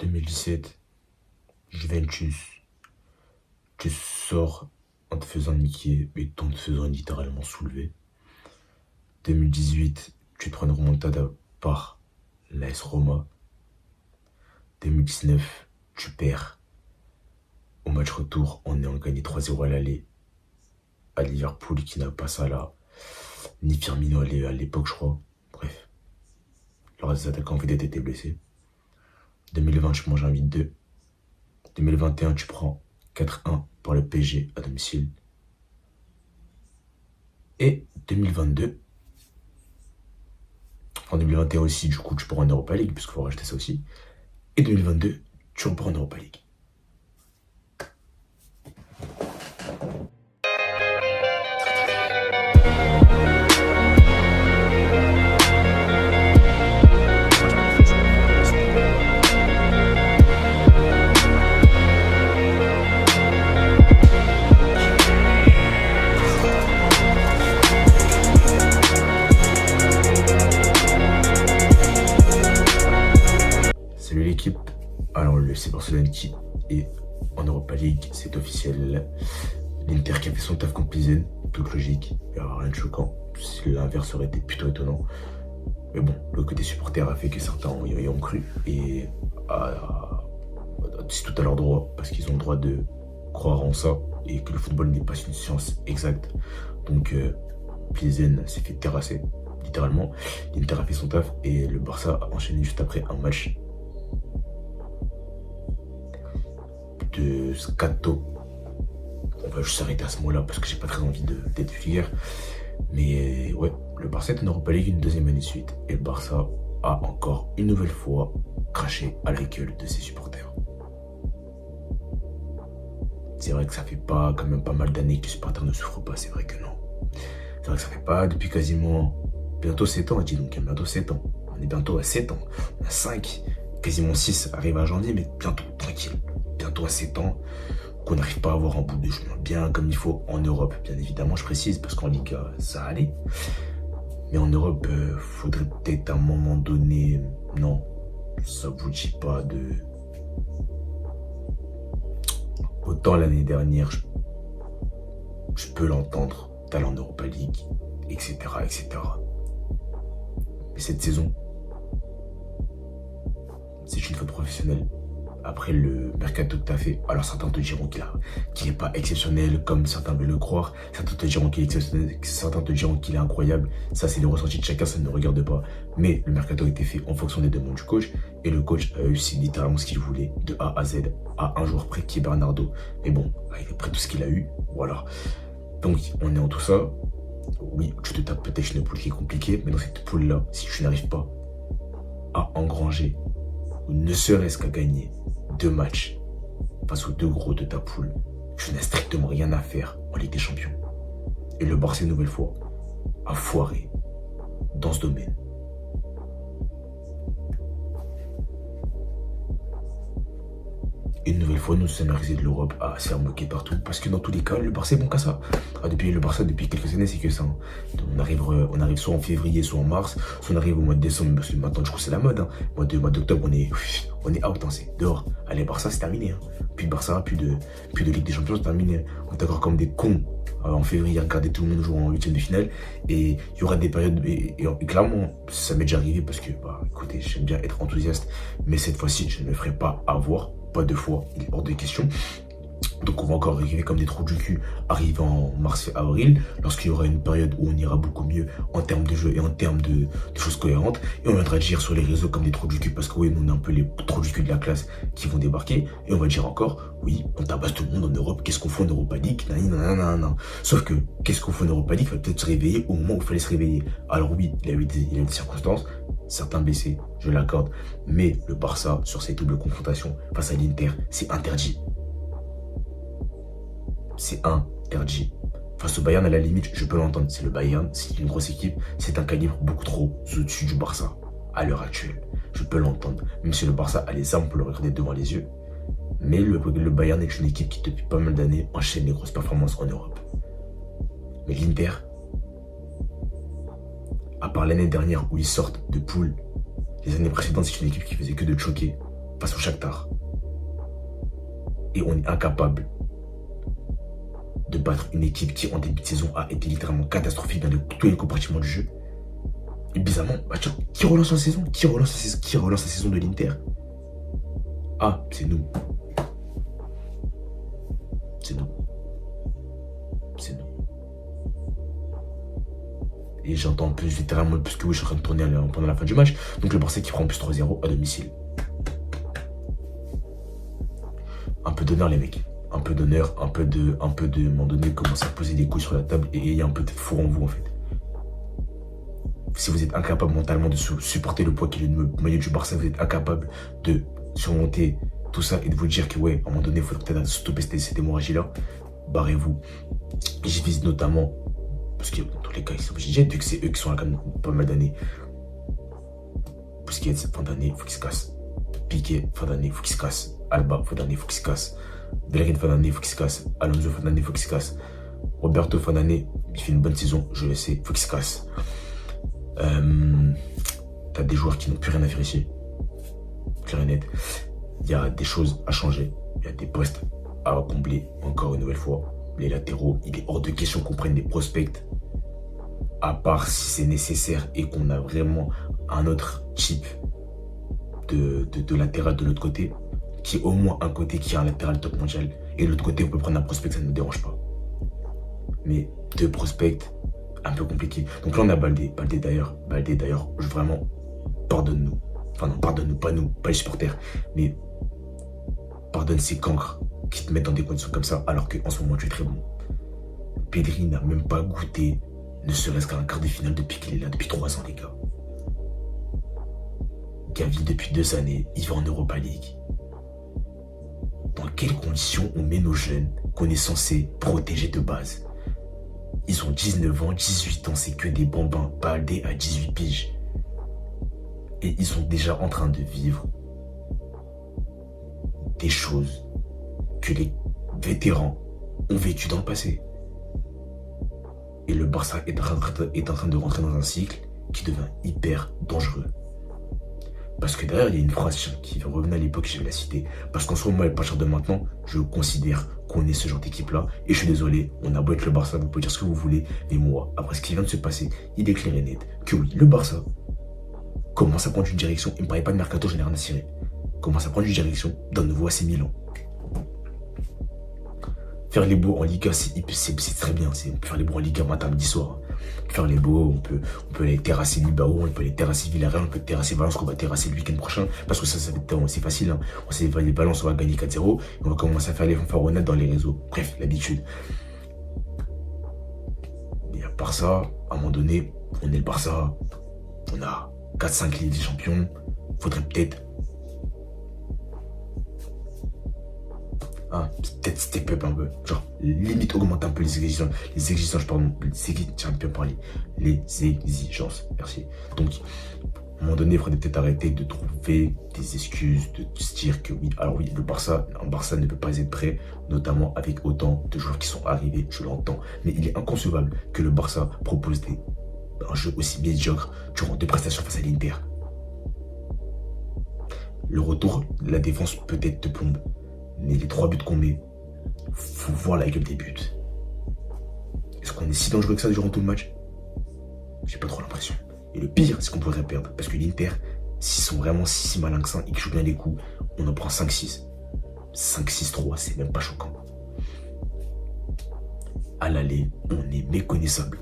2017, Juventus, tu sors en te faisant niquer et en te faisant littéralement soulever. 2018, tu te prends une remontada par l'AS Roma. 2019, tu perds au match retour en ayant gagné 3-0 à l'aller à Liverpool qui n'a pas ça là, ni Firmino à l'époque je crois. Bref, le reste des attaquants vedettes étaient blessés. 2020, tu manges un 8-2. 2021, tu prends 4-1 par le PSG à domicile. Et 2022, en 2021 aussi, du coup, tu pars en Europa League, puisqu'il faut racheter ça aussi. Et 2022, tu repars en Europa League. Salut l'équipe. Alors le FC Barcelone qui est en Europa League, c'est officiel. L'Inter qui a fait son taf contre Pilsen, toute logique, il n'y a rien de choquant. Si l'inverse aurait été plutôt étonnant. Mais bon, le côté supporter a fait que certains y ont cru. Et c'est tout à leur droit, parce qu'ils ont le droit de croire en ça. Et que le football n'est pas une science exacte. Donc Pilsen s'est fait terrasser, littéralement. L'Inter a fait son taf et le Barça a enchaîné juste après un match de scato. On va juste s'arrêter à ce mot-là parce que j'ai pas très envie d'être vulgaire. Mais ouais, le Barça est en Europa League une deuxième année de suite. Et le Barça a encore une nouvelle fois craché à la gueule de ses supporters. C'est vrai que ça fait pas quand même pas mal d'années que les supporters ne souffrent pas, c'est vrai que non. C'est vrai que ça fait pas depuis quasiment bientôt 7 ans, dis donc, bientôt 7 ans. On est bientôt à 7 ans, on a 5, quasiment 6 arrive à janvier, mais bientôt, tranquille. Bientôt à 7 ans, qu'on n'arrive pas à avoir un bout de chemin bien comme il faut en Europe, bien évidemment, je précise, parce qu'en Ligue, ça allait. Mais en Europe, faudrait peut-être à un moment donné, non, ça vous dit pas de... Autant l'année dernière, je peux l'entendre, d'aller en Europa League, etc., etc. Mais cette saison, c'est une faute professionnelle. Après le mercato que tu as fait, alors certains te diront qu'il n'est pas exceptionnel comme certains veulent le croire, certains te diront qu'il est exceptionnel, certains te diront qu'il est incroyable, ça c'est le ressenti de chacun, ça ne nous regarde pas. Mais le mercato a été fait en fonction des demandes du coach, et le coach a réussi littéralement ce qu'il voulait, de A à Z, à un joueur près qui est Bernardo. Mais bon, il est près de tout ce qu'il a eu, voilà. Donc on est en tout ça, oui, tu te tapes peut-être une poule qui est compliquée, mais dans cette poule-là, si tu n'arrives pas à engranger, ou ne serait-ce qu'à gagner 2 matchs face aux 2 gros de ta poule, tu n'as strictement rien à faire en Ligue des Champions. Et le Barça, une nouvelle fois, a foiré dans ce domaine. Une nouvelle fois, nous sommes arrivés de l'Europe à se faire moquer partout, parce que dans tous les cas, le Barça est bon qu'à ça. Depuis le Barça, depuis quelques années, c'est que ça. On arrive soit en février, soit en mars, soit on arrive au mois de décembre, parce que maintenant, je trouve que c'est la mode. Hein. Mois d'octobre, on est out, hein, c'est dehors. Allez, Barça, c'est terminé. Hein. Plus de Barça, plus de Ligue des Champions, c'est terminé. On est encore comme des cons en février, regarder tout le monde jouer en 8e de finale. Et il y aura des périodes, et clairement, ça m'est déjà arrivé, parce que, écoutez, j'aime bien être enthousiaste, mais cette fois-ci, je ne me ferai pas avoir. Pas 2 fois, il est hors de question. Donc on va encore arriver comme des trous du cul, arriver en mars et avril, lorsqu'il y aura une période où on ira beaucoup mieux en termes de jeu et en termes de choses cohérentes. Et on viendra dire sur les réseaux comme des trous du cul, parce que oui, on est un peu les trous du cul de la classe qui vont débarquer. Et on va dire encore, oui, on tabasse tout le monde en Europe, qu'est-ce qu'on fait en Europa League, nanana. Sauf que, qu'est-ce qu'on fait en Europa League, il fallait peut-être se réveiller au moment où il fallait se réveiller. Alors oui, il y a eu des circonstances, certains blessés, je l'accorde, mais le Barça, sur ces doubles confrontations face à l'Inter, c'est interdit. C'est interdit. Face au Bayern, à la limite, je peux l'entendre. C'est le Bayern, c'est une grosse équipe, c'est un calibre beaucoup trop au-dessus du Barça, à l'heure actuelle. Je peux l'entendre. Même si le Barça a les armes pour le regarder devant les yeux. Mais le Bayern est une équipe qui, depuis pas mal d'années, enchaîne les grosses performances en Europe. Mais l'Inter, à part l'année dernière où ils sortent de poule, les années précédentes, c'est une équipe qui faisait que de choquer. face au Shakhtar. Et on est incapable de battre une équipe qui, en début de saison, a été littéralement catastrophique dans tous les compartiments du jeu. Et bizarrement, bah tiens, qui relance la saison? Qui relance la saison de l'Inter? Ah, c'est nous. C'est nous. C'est nous. Et j'entends plus littéralement plus que oui, je suis en train de tourner pendant la fin du match. Donc le Barça qui prend en plus 3-0 à domicile. Un peu d'honneur les mecs. Un peu d'honneur, un peu de, à un moment donné, commencer à poser des couilles sur la table et il y a un peu de four en vous en fait. Si vous êtes incapable mentalement de supporter le poids qui est le maillot du Barça, vous êtes incapable de surmonter tout ça et de vous dire que ouais, à un moment donné, il faut peut-être stopper cette hémorragie-là, barrez-vous. J'y vise notamment, parce que dans tous les cas, ils sont obligés, vu que c'est eux qui sont là quand même pas mal d'années. Busquets, fin d'année, il faut qu'il se casse. Piqué, fin d'année, il faut qu'il se casse. Alba, fin d'année, il faut qu'il se casse. Bellerin, fin d'année, il faut qu'il se casse. Alonso, fin d'année, il faut qu'il se casse. Roberto, fin d'année, il fait une bonne saison, je le sais, il faut qu'il se casse. T'as des joueurs qui n'ont plus rien à faire ici. Clair et net. Il y a des choses à changer. Il y a des postes à combler, encore une nouvelle fois. Les latéraux, il est hors de question qu'on prenne des prospects. À part si c'est nécessaire et qu'on a vraiment un autre type de latéral de l'autre côté, qui est au moins un côté qui a un latéral top mondial, et de l'autre côté on peut prendre un prospect, ça ne nous dérange pas. Mais deux prospects, un peu compliqué. Donc là on a Baldé d'ailleurs, vraiment, pardonne-nous. Enfin non, pardonne-nous, pas nous, pas les supporters, mais pardonne ces cancres qui te mettent dans des conditions comme ça, alors qu'en ce moment tu es très bon. Pedri n'a même pas goûté, ne serait-ce qu'à un quart de finale depuis qu'il est là, depuis 3 ans les gars. Gavi depuis 2 années, il va en Europa League. Dans quelles conditions on met nos jeunes qu'on est censé protéger de base? Ils ont 19 ans, 18 ans, c'est que des bambins. Baldé à 18 piges. Et ils sont déjà en train de vivre des choses que les vétérans ont vécues dans le passé. Et le Barça est en train de rentrer dans un cycle qui devient hyper dangereux. Parce que derrière, il y a une phrase qui revenait à l'époque, je vais la citer. Parce qu'en ce moment, à partir de maintenant, je considère qu'on est ce genre d'équipe-là. Et je suis désolé, on a beau être le Barça, vous pouvez dire ce que vous voulez. Mais moi, après ce qui vient de se passer, il est clair et net que oui, le Barça commence à prendre une direction. Il ne me parlait pas de mercato, je n'ai rien à cirer. Commence à prendre une direction d'un nouveau AC Milan. Faire les beaux en Liga, c'est très bien. On peut faire les beaux en Liga matin, midi, soir. On peut faire les beaux, on peut aller terrasser Bilbao, on peut aller terrasser Villarreal, on peut terrasser Valence qu'on va terrasser le week-end prochain. Parce que ça c'est facile. Hein. On sait les Valence, on va gagner 4-0. Et on va commencer à faire les fanfaronnades dans les réseaux. Bref, l'habitude. Mais à part ça, à un moment donné, on est le Barça. On a 4-5 Ligues des Champions. Faudrait peut-être step up un peu, genre limite augmenter un peu les exigences, merci. Donc, à un moment donné, il faudrait peut-être arrêter de trouver des excuses, de se dire que oui, alors oui, un Barça ne peut pas être prêt, notamment avec autant de joueurs qui sont arrivés, je l'entends, mais il est inconcevable que le Barça propose un jeu aussi médiocre durant 2 prestations face à l'Inter. Le retour, la défense peut-être te plombe. Mais les 3 buts qu'on met, faut voir la gueule des buts. Est-ce qu'on est si dangereux que ça durant tout le match? J'ai pas trop l'impression. Et le pire, c'est qu'on pourrait perdre. Parce que l'Inter, s'ils sont vraiment si malins que ça et qu'ils jouent bien les coups, on en prend 5-6. 5-6-3, c'est même pas choquant. À l'aller, on est méconnaissable.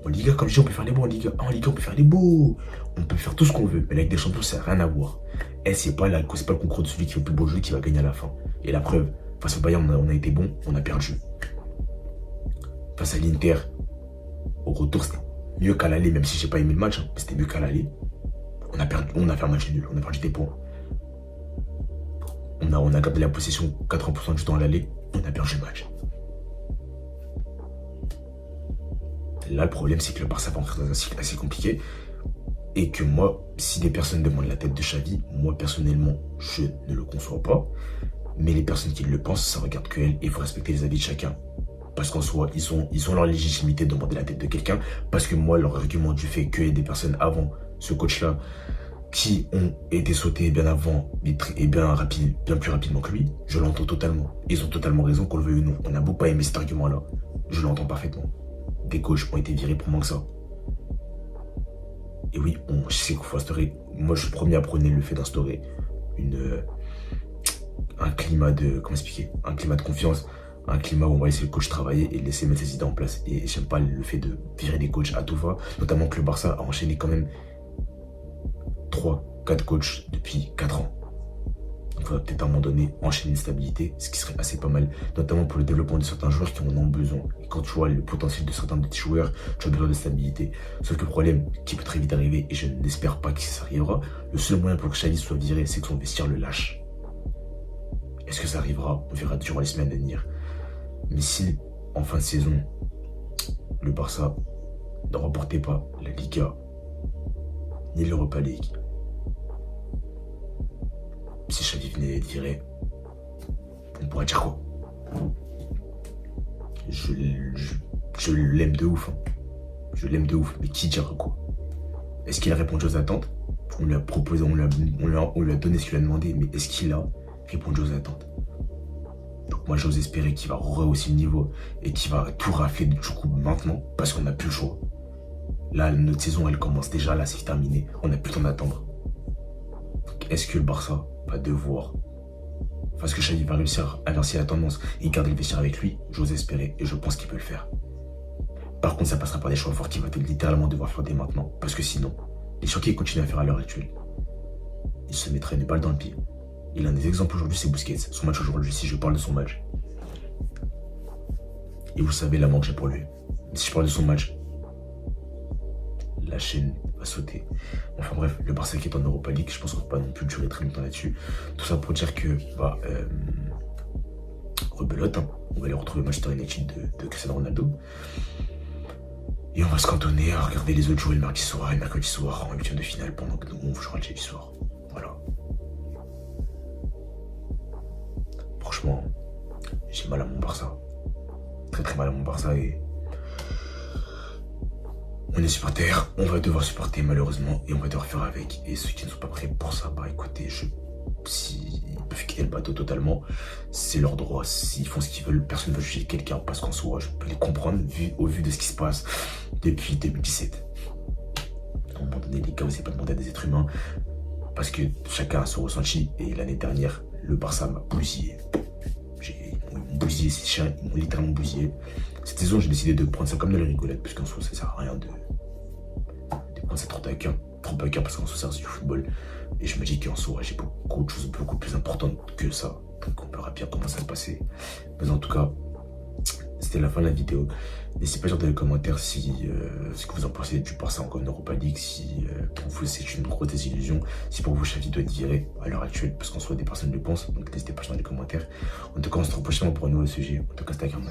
En Liga, comme je dis, on peut faire les beaux en Liga. En Liga, on peut faire les beaux. On peut faire tout ce qu'on veut. Mais la Ligue des Champions, ça n'a rien à voir. Et c'est pas le concours de celui qui fait le plus beau jeu qui va gagner à la fin. Et la preuve, face au Bayern, on a été bon, on a perdu. Face à l'Inter, au retour, c'était mieux qu'à l'aller, même si j'ai pas aimé le match, hein, c'était mieux qu'à l'aller. On a fait un match nul, on a perdu des points. On a gardé la possession 80% du temps à l'aller, on a perdu le match. Là, le problème, c'est que le Barça va entrer dans un cycle assez compliqué. Et que moi, si des personnes demandent la tête de Xavi, moi, personnellement, je ne le conçois pas. Mais les personnes qui le pensent, ça regarde que elles. Et il faut respecter les avis de chacun. Parce qu'en soi, ils ont leur légitimité de demander la tête de quelqu'un. Parce que moi, leur argument du fait qu'il y ait des personnes avant ce coach-là qui ont été sautés bien avant et bien plus rapidement que lui, je l'entends totalement. Ils ont totalement raison, qu'on le veuille ou non. On a beau pas aimer cet argument-là, je l'entends parfaitement. Des coachs ont été virés pour moins que ça. Et oui, je sais qu'il faut instaurer. Moi, je suis le premier à prôner le fait d'instaurer un climat de. Comment expliquer? Un climat de confiance. Un climat où on va laisser le coach travailler et laisser mettre ses idées en place. Et j'aime pas le fait de virer des coachs à tout va. Notamment que le Barça a enchaîné quand même 3-4 coachs depuis 4 ans. Donc, il faudra peut-être à un moment donné enchaîner une stabilité, ce qui serait assez pas mal, notamment pour le développement de certains joueurs qui en ont besoin. Et quand tu vois le potentiel de certains petits joueurs, tu as besoin de stabilité. Sauf que le problème qui peut très vite arriver, et je n'espère pas que ça arrivera, le seul moyen pour que Xavi soit viré, c'est que son vestiaire le lâche. Est-ce que ça arrivera? On verra durant les semaines à venir. Mais si, en fin de saison, le Barça ne remportait pas la Liga, ni l'Europa League, si Xavi venait d'être viré, on pourrait dire quoi? Je l'aime de ouf. Hein. Je l'aime de ouf. Mais qui dira quoi? Est-ce qu'il a répondu aux attentes? On lui a proposé, on lui a donné ce qu'il a demandé, mais est-ce qu'il a répondu aux attentes? Donc moi j'ose espérer qu'il va rehausser le niveau et qu'il va tout rafler du coup maintenant, parce qu'on n'a plus le choix. Là, notre saison elle commence déjà, là c'est terminé, on n'a plus le temps d'attendre. Est-ce que le Barça va devoir, parce que Xavi va réussir à inverser la tendance et garder le vestiaire avec lui? J'ose espérer et je pense qu'il peut le faire. Par contre, ça passera par des choix forts qu'il va littéralement devoir faire dès maintenant, parce que sinon, les choix qu'il continue à faire à l'heure actuelle, il se mettrait une balle dans le pied. Il a un des exemples aujourd'hui, c'est Busquets. Son match aujourd'hui, si je parle de son match. Et vous savez l'amour que j'ai pour lui. Si je parle de son match, la chaîne va sauter. Enfin bref, le Barça qui est en Europa League, je pense qu'on ne va pas non plus durer très longtemps là-dessus. Tout ça pour dire que, rebelote, hein. On va aller retrouver Manchester United de Cristiano Ronaldo. Et on va se cantonner à regarder les autres jouer le mardi soir et le mercredi soir en 8e de finale pendant que nous, on jouera le jeudi soir. Voilà. Franchement, j'ai mal à mon Barça. Très très mal à mon Barça et on est supporters, on va devoir supporter malheureusement et on va devoir faire avec. Et ceux qui ne sont pas prêts pour ça, écoutez, s'ils peuvent quitter le bateau totalement, c'est leur droit. S'ils font ce qu'ils veulent, personne ne va juger quelqu'un parce qu'en soi, je peux les comprendre au vu de ce qui se passe depuis 2017. À un moment donné, les gars, vous n'avez pas demandé à des êtres humains parce que chacun a son ressenti et l'année dernière, le Barça m'a bousillé. Ils m'ont bousillé, ces chiens, ils m'ont littéralement bousillé. Cette saison, j'ai décidé de prendre ça comme de la rigolade, puisqu'en soi, ça sert à rien de prendre ça trop à cœur, parce qu'en soi, c'est du football. Et je me dis qu'en soi, j'ai beaucoup de choses beaucoup plus importantes que ça. Donc, on verra bien comment ça se passait. Mais en tout cas, c'était la fin de la vidéo. N'hésitez pas à dire dans les commentaires ce que vous en pensez du Barça encore en Europa League, si pour vous c'est une grosse désillusion, si pour vous Xavi doit être viré à l'heure actuelle, parce qu'en soit des personnes le pensent, donc n'hésitez pas à dire dans les commentaires. En tout cas, on se retrouve prochainement pour un nouveau sujet. En tout cas, c'était Akram.